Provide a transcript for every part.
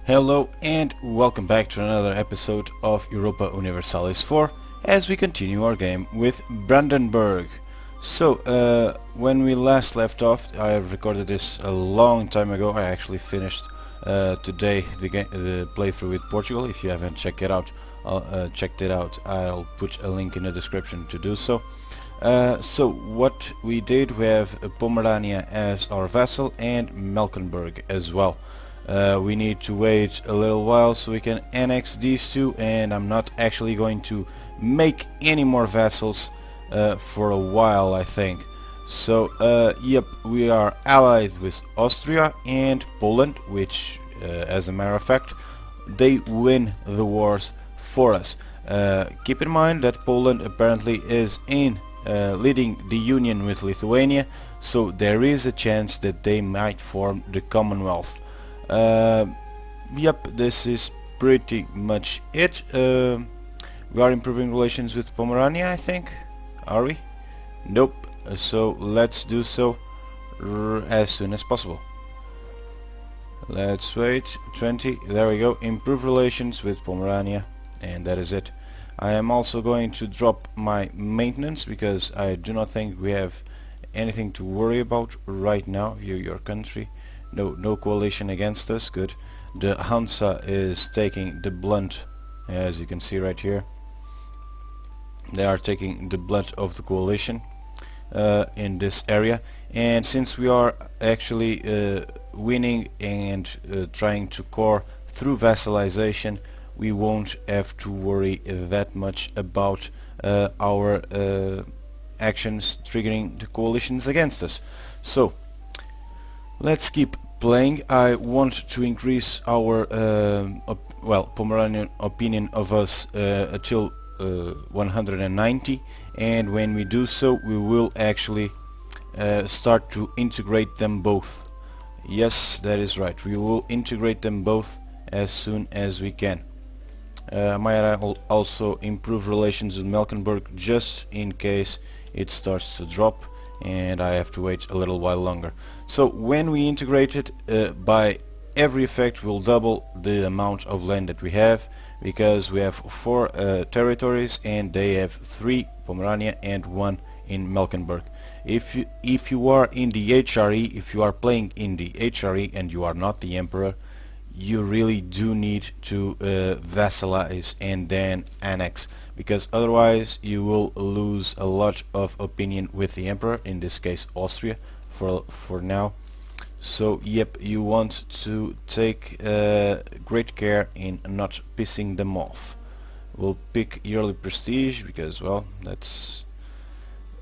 Hello and welcome back to another episode of Europa Universalis IV as we continue our game with Brandenburg. So, when we last left off, I have recorded this a long time ago. I actually finished today the playthrough with Portugal. If you haven't checked it out, I'll put a link in the description to do so. So what we did, we have Pomerania as our vassal and Melkenburg as well. We need to wait a little while so we can annex these two, and I'm not actually going to make any more vassals for a while, I think. So yep, we are allied with Austria and Poland, which as a matter of fact they win the wars for us. Keep in mind that Poland apparently is leading the union with Lithuania, so there is a chance that they might form the Commonwealth. Yep, this is pretty much it. We are improving relations with Pomerania, I think. Are we? Nope. So let's do so as soon as possible. Let's wait. 20. There we go. Improve relations with Pomerania, and that is it. I am also going to drop my maintenance because I do not think we have anything to worry about right now. Your country. No coalition against us. Good. The Hansa is taking the blunt, as you can see right here. They are taking the blunt of the coalition in this area, and since we are actually winning and trying to core through vassalization, we won't have to worry that much about our actions triggering the coalitions against us. So let's keep playing. I want to increase our Pomeranian opinion of us until 190, and when we do so we will actually start to integrate them both. Yes, that is right, we will integrate them both as soon as we can. Might I also improve relations with Melkenburg just in case it starts to drop and I have to wait a little while longer. So when we integrate it, by every effect we'll double the amount of land that we have, because we have 4 territories and they have 3 Pomerania and 1 in Melkenburg. If you are in the HRE, if you are playing in the HRE and you are not the Emperor, you really do need to vassalize and then annex, because otherwise you will lose a lot of opinion with the Emperor, in this case Austria, for now. So yep, you want to take great care in not pissing them off. We'll pick yearly prestige because, well, that's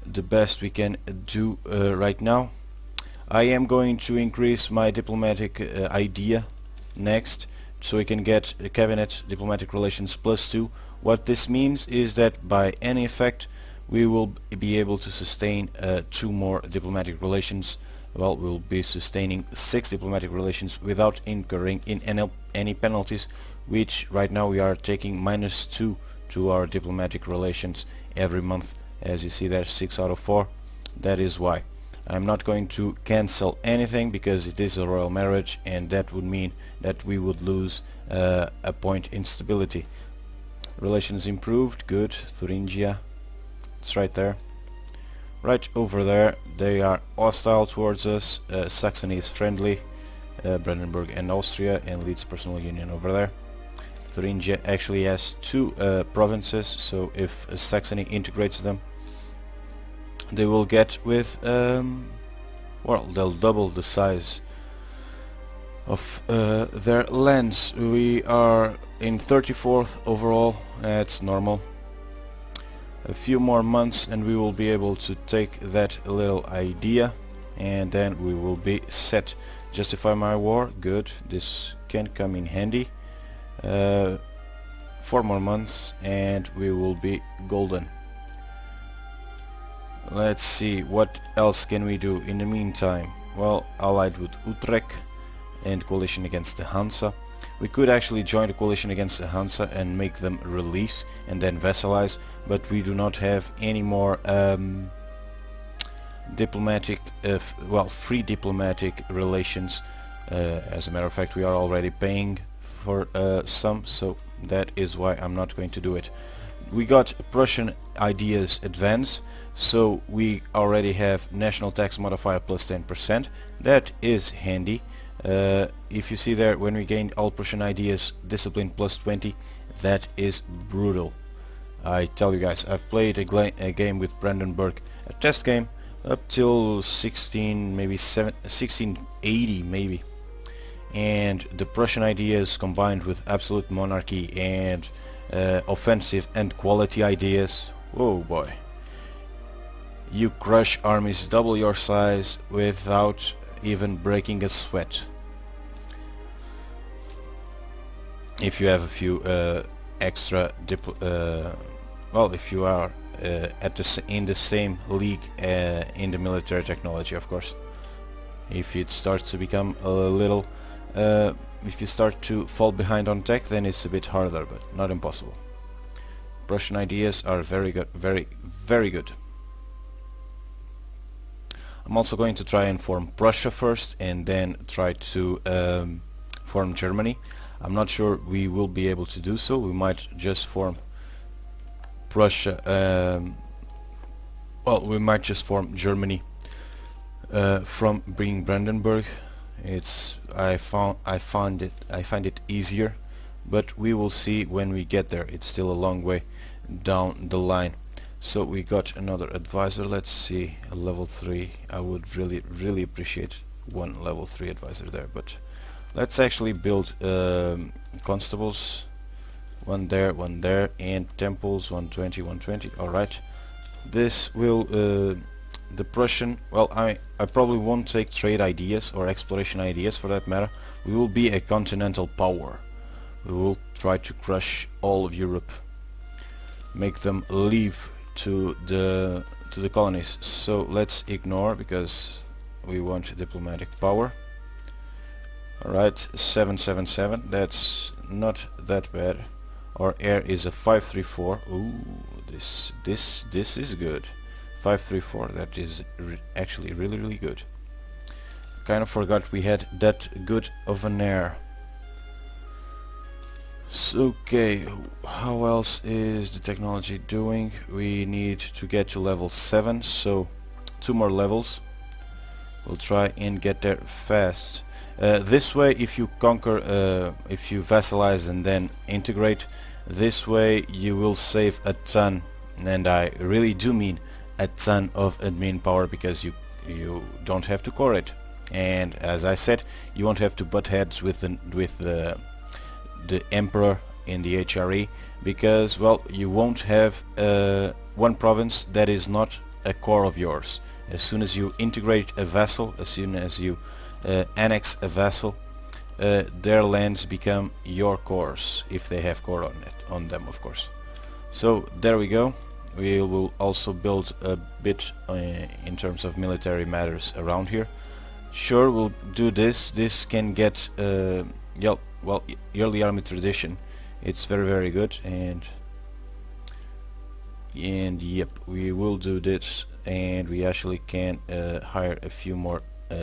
the best we can do right now. I am going to increase my diplomatic idea next, so we can get a cabinet diplomatic relations +2. What this means is that by any effect we will be able to sustain 2 more diplomatic relations. Well, we'll be sustaining 6 diplomatic relations without incurring in any penalties, which right now we are taking -2 to our diplomatic relations every month. As you see there, 6 out of 4. That is why I'm not going to cancel anything, because it is a royal marriage and that would mean that we would lose a point in stability. Relations improved, good. Thuringia, it's right there. Right over there, they are hostile towards us. Saxony is friendly, Brandenburg and Austria, and Leeds personal union over there. Thuringia actually has 2 provinces, so if Saxony integrates them, they will get with, well, they'll double the size of their lands. We are in 34th overall, that's normal. A few more months and we will be able to take that little idea, and then we will be set. Justify my war, good, this can come in handy. 4 more months and we will be golden. Let's see, what else can we do in the meantime? Well, allied with Utrecht and coalition against the Hansa. We could actually join the coalition against the Hansa and make them release and then vassalize, but we do not have any more diplomatic, free diplomatic relations. As a matter of fact, we are already paying for some, so that is why I'm not going to do it. We got Prussian ideas advance, so we already have national tax modifier plus 10%. That is handy. If you see there, when we gained all Prussian ideas, discipline plus 20, that is brutal. I tell you guys, I've played a game with Brandenburg, a test game, up till 1680 maybe, and the Prussian ideas combined with absolute monarchy and offensive and quality ideas, oh boy, you crush armies double your size without even breaking a sweat. If you have a few extra well, if you are in the same league in the military technology, of course. If it starts to become a little if you start to fall behind on tech, then it's a bit harder, but not impossible. Prussian ideas are very good, very good. I'm also going to try and form Prussia first and then try to form Germany. I'm not sure we will be able to do so. We might just form Prussia, well, we might just form Germany from being Brandenburg. I find it easier, but we will see when we get there. It's still a long way down the line. So we got another advisor. Let's see, a level 3. I would really appreciate one level 3 advisor there, but let's actually build constables, one there, and temples, 120, 120. Alright, this will the Prussian, well, I probably won't take trade ideas or exploration ideas for that matter. We will be a continental power. We will try to crush all of Europe, make them leave to the colonies. So let's ignore, because we want diplomatic power. Alright, 777, that's not that bad. Our air is a 534. Ooh, this is good. 534, that is actually really good. Kind of forgot we had that good of an air. So, okay, how else is the technology doing? We need to get to level 7, so 2 more levels. We'll try and get there fast. This way, if you conquer, if you vassalize and then integrate, this way you will save a ton, and I really do mean a ton of admin power, because you don't have to core it, and as I said, you won't have to butt heads with the emperor in the HRE, because, well, you won't have one province that is not a core of yours. As soon as you integrate a vassal, as soon as you annex a vassal, their lands become your cores, if they have core on them, of course. So there we go. We will also build a bit in terms of military matters around here. Sure, we'll do this. This can get well, yearly army tradition. It's very good, and yep, we will do this, and we actually can hire a few more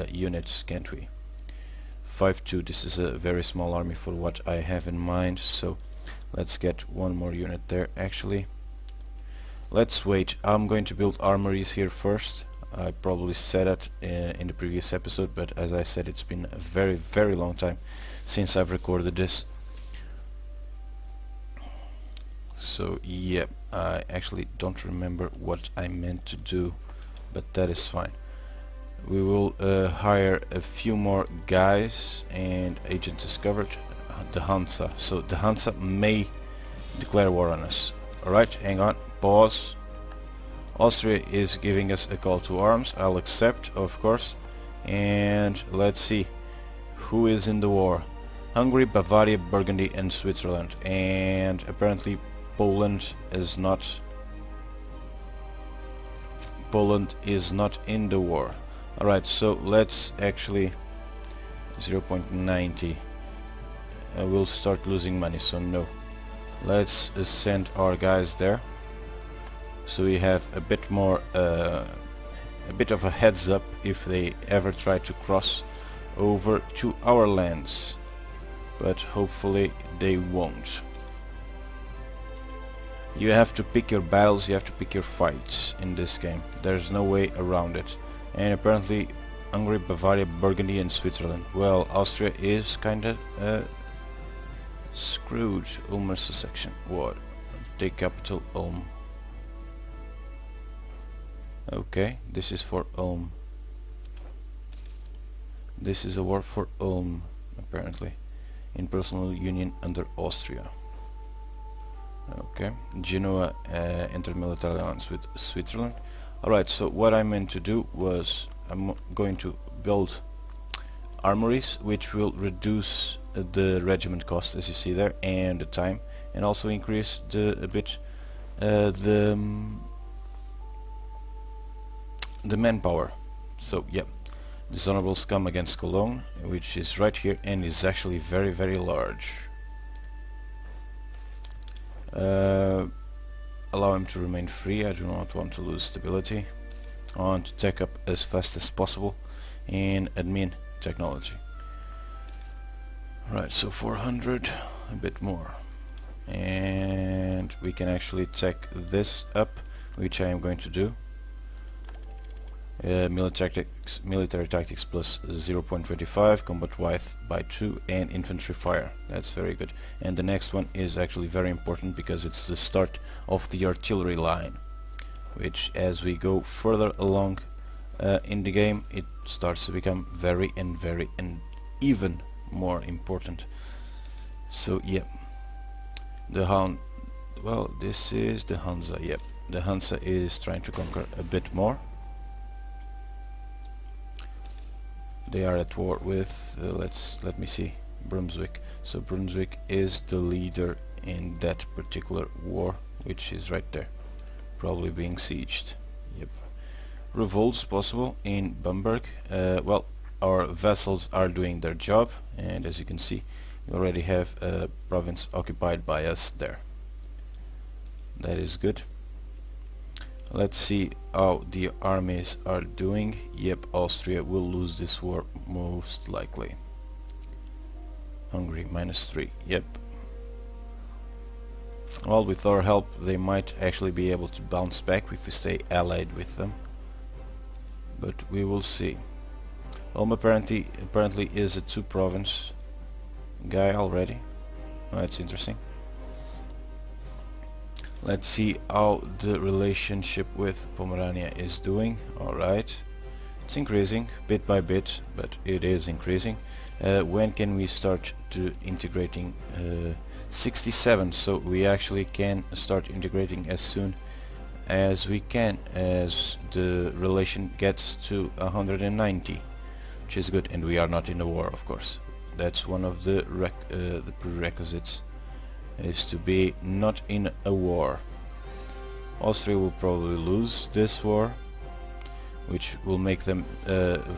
units, can't we? 5-2, this is a very small army for what I have in mind, so let's get one more unit there. Actually, let's wait. I'm going to build armories here first. I probably said that in the previous episode, but as I said, it's been a very long time since I've recorded this. So yeah, I actually don't remember what I meant to do, but that is fine. We will hire a few more guys, and agent discovered, the Hansa. So the Hansa may declare war on us. Alright, hang on, pause. Austria is giving us a call to arms. I'll accept, of course. And let's see who is in the war. Hungary, Bavaria, Burgundy and Switzerland. And apparently Poland is not in the war. Alright, so let's actually 0.90. We'll start losing money, so no. Let's send our guys there, so we have a bit more a bit of a heads up if they ever try to cross over to our lands. but hopefully they won't. You have to pick your battles, you have to pick your fights in this game. There's no way around it. And apparently Hungary, Bavaria, Burgundy and Switzerland. Well, Austria is kinda screwed. Ulmer section. What? Take capital Ulm. Okay, this is for Ulm. This is a war for Ulm, apparently. In personal union under Austria. Okay, Genoa intermilitary alliance with Switzerland. Alright, so what I meant to do was I'm going to build armories which will reduce the regiment cost, as you see there, and the time, and also increase a bit the manpower. So yeah, dishonorable scum against Cologne, which is right here and is actually very, very large. Allow him to remain free. I do not want to lose stability. I want to tech up as fast as possible in admin technology. Right, so 400, a bit more, and we can actually tech this up, which I am going to do. Military tactics plus 0.25, combat width by 2, and infantry fire. That's very good. And the next one is actually very important because it's the start of the artillery line, which as we go further along in the game, it starts to become very and even more important. So yeah, the Hound, well, this is the Hansa. Yep, the Hansa is trying to conquer a bit more. They are at war with let me see, Brunswick. So Brunswick is the leader in that particular war, which is right there, probably being sieged. Yep. Revolts possible in Bamberg. Well, our vessels are doing their job, and as you can see, we already have a province occupied by us there. That is good. Let's see how the armies are doing. Yep, Austria will lose this war most likely. Hungary -3. Yep. Well, with our help they might actually be able to bounce back if we stay allied with them, but we will see. Ulm apparently is a 2-province guy already. Oh, that's interesting. Let's see how the relationship with Pomerania is doing. Alright, it's increasing bit by bit, but it is increasing. When can we start to integrating? 67, so we actually can start integrating as soon as we can, as the relation gets to 190, which is good, and we are not in a war, of course. That's one of the prerequisites, is to be not in a war. Austria will probably lose this war, which will make them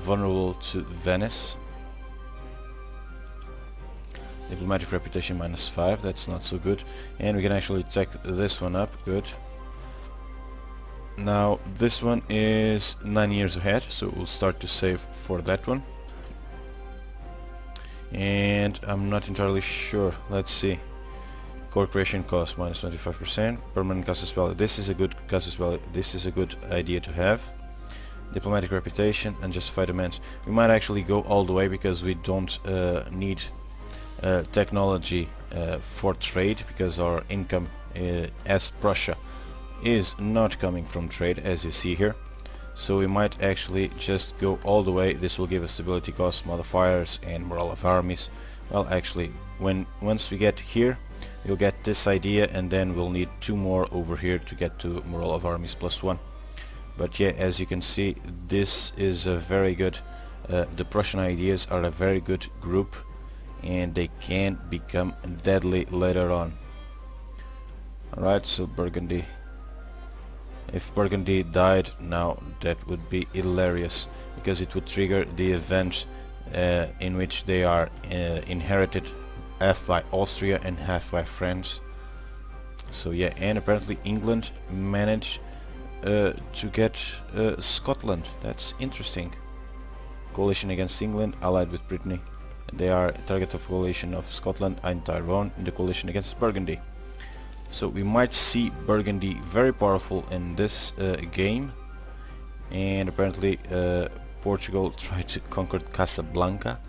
vulnerable to Venice. Diplomatic reputation -5, that's not so good, and we can actually take this one up. Good. Now this one is 9 years ahead, so we'll start to save for that one. And I'm not entirely sure. Let's see. Core creation cost -25%. Permanent casus belli. This is a good casus belli. This is a good idea to have. Diplomatic reputation and justified demands. We might actually go all the way because we don't need technology for trade, because our income as Prussia is not coming from trade, as you see here. So we might actually just go all the way. This will give us stability costs, modifiers, and morale of armies. Well, actually, once we get here, you'll get this idea, and then we'll need 2 more over here to get to morale of armies +1. But yeah, as you can see, this is a very good, the Prussian ideas are a very good group, and they can become deadly later on. Alright, so Burgundy. If Burgundy died now, that would be hilarious, because it would trigger the event in which they are inherited half by Austria and half by France. So yeah, and apparently England managed to get Scotland. That's interesting. Coalition against England, allied with Brittany. They are target of coalition of Scotland and Tyrone in the coalition against Burgundy. So we might see Burgundy very powerful in this game. And apparently Portugal tried to conquer Casablanca,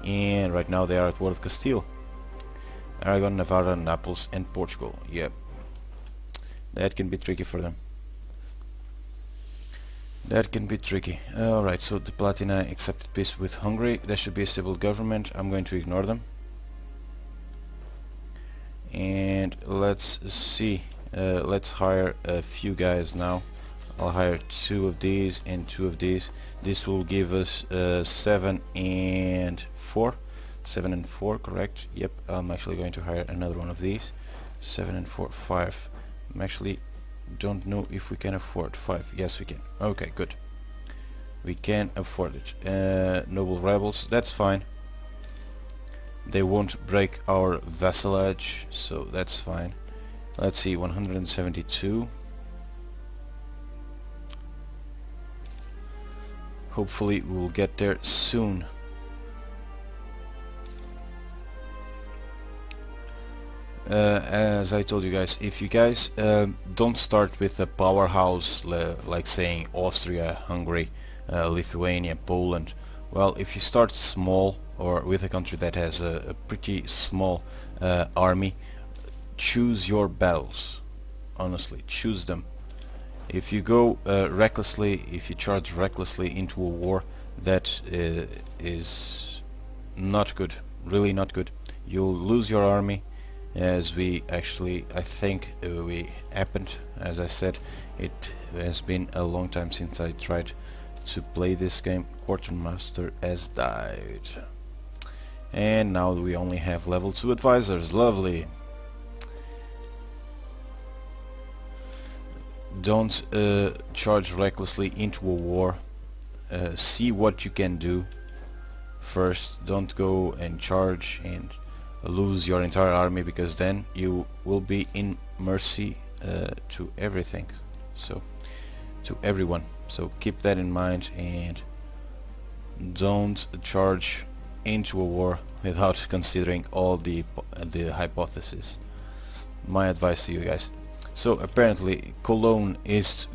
and right now they are at war with Castile. Aragon, Navarra, Naples and Portugal. Yep, that can be tricky for them. That can be tricky. Alright, so the Palatinate accepted peace with Hungary. There should be a stable government. I'm going to ignore them. And let's see. Let's hire a few guys now. I'll hire 2 of these and 2 of these. This will give us 7 and 4. 7 and 4, correct? Yep, I'm actually going to hire another one of these. 7 and 4, 5. I'm actually don't know if we can afford 5. Yes, we can. Okay, good. We can afford it. Noble rebels, that's fine. They won't break our vassalage, so that's fine. Let's see, 172. Hopefully we will get there soon. As I told you guys, if you guys don't start with a powerhouse like saying Austria, Hungary, Lithuania, Poland, well, if you start small or with a country that has a pretty small army, choose your battles. Honestly, choose them. If you go recklessly, if you charge recklessly into a war, that is not good, really not good. You'll lose your army, as we actually, I think we happened. As I said, it has been a long time since I tried to play this game. Quartermaster has died. And now we only have level 2 advisors, lovely. Don't charge recklessly into a war. See what you can do first. Don't go and charge and lose your entire army, because then you will be in mercy to everything, so to everyone. So keep that in mind and don't charge into a war without considering all the hypotheses. My advice to you guys. So apparently Cologne is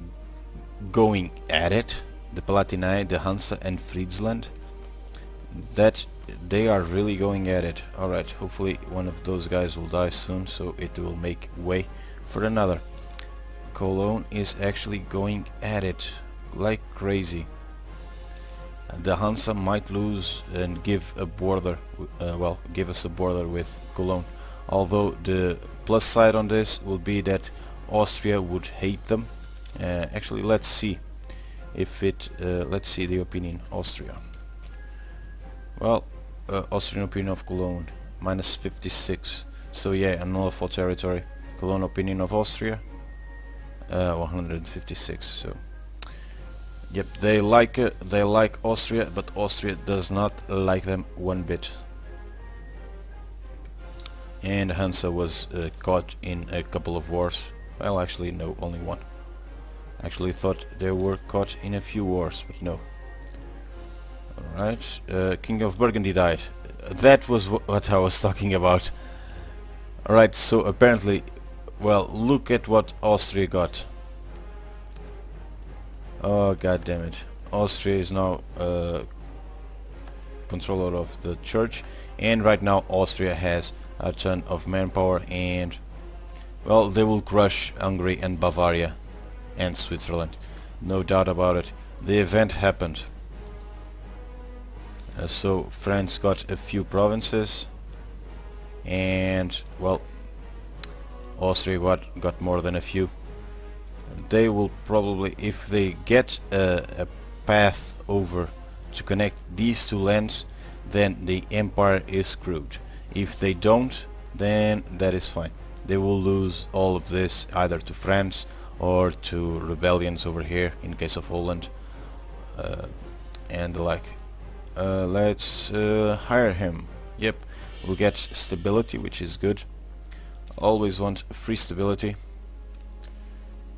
going at it, the Palatinate, the Hansa and Friesland, that they are really going at it. Alright, hopefully one of those guys will die soon, so it will make way for another. Cologne is actually going at it like crazy. The Hansa might lose and give a border, well, give us a border with Cologne. Although the plus side on this will be that Austria would hate them. Actually, let's see if it. Let's see the opinion Austria. Well, Austrian opinion of Cologne minus 56. So yeah, a nullable territory. Cologne opinion of Austria 156. So yep, they like Austria, but Austria does not like them one bit. And Hansa was caught in a couple of wars. Well, actually no, only one. Actually thought they were caught in a few wars, but no. Alright, King of Burgundy died. That was what I was talking about. Alright, so apparently, well, look at what Austria got. Oh, god damn it. Austria is now controller of the church, and right now Austria has a ton of manpower, and well, they will crush Hungary and Bavaria and Switzerland, no doubt about it. The event happened. So France got a few provinces, and well, Austria got more than a few. They will probably, if they get a path over to connect these two lands, then the empire is screwed. If they don't, then that is fine. They will lose all of this either to France or to rebellions over here in case of Holland and the like. Let's hire him. Yep, we'll get stability, which is good. Always want free stability.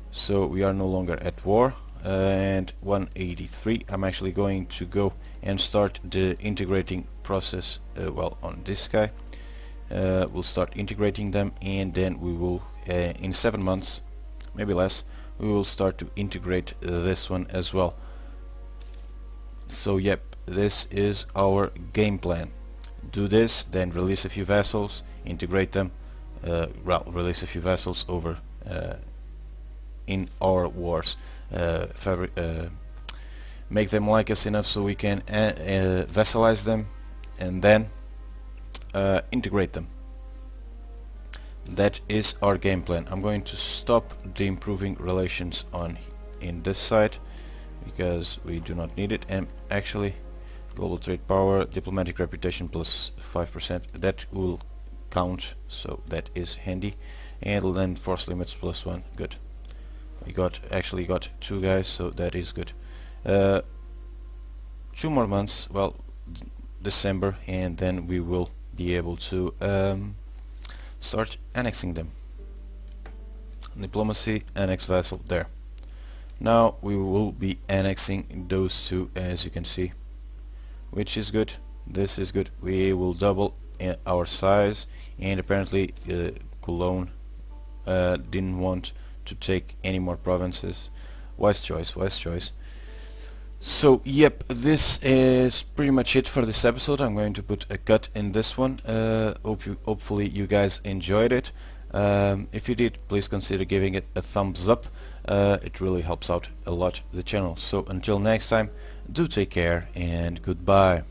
So we are no longer at war. And 183, I'm actually going to go and start integrating process, well, on this guy. We'll start integrating them, and then we will, in 7 months, maybe less, we will start to integrate this one as well. So yep, this is our game plan. Do this, then release a few vessels, integrate them, well, release a few vessels over in our wars, make them like us enough so we can vassalize them, and then integrate them. That is our game plan. I'm going to stop the improving relations on in this side because we do not need it, and actually global trade power, diplomatic reputation plus 5%, that will count, so that is handy, and land force limits plus 1, good. We actually got 2 guys, so that is good. 2 more months, well, December, and then we will be able to start annexing them. Diplomacy, annex vassal, there. Now we will be annexing those 2, as you can see, which is good. This is good. We will double our size, and apparently Cologne didn't want to take any more provinces. Wise choice, wise choice. So yep, this is pretty much it for this episode. I'm going to put a cut in this one. Hopefully you guys enjoyed it. If you did, please consider giving it a thumbs up. It really helps out a lot the channel. So until next time, do take care and goodbye.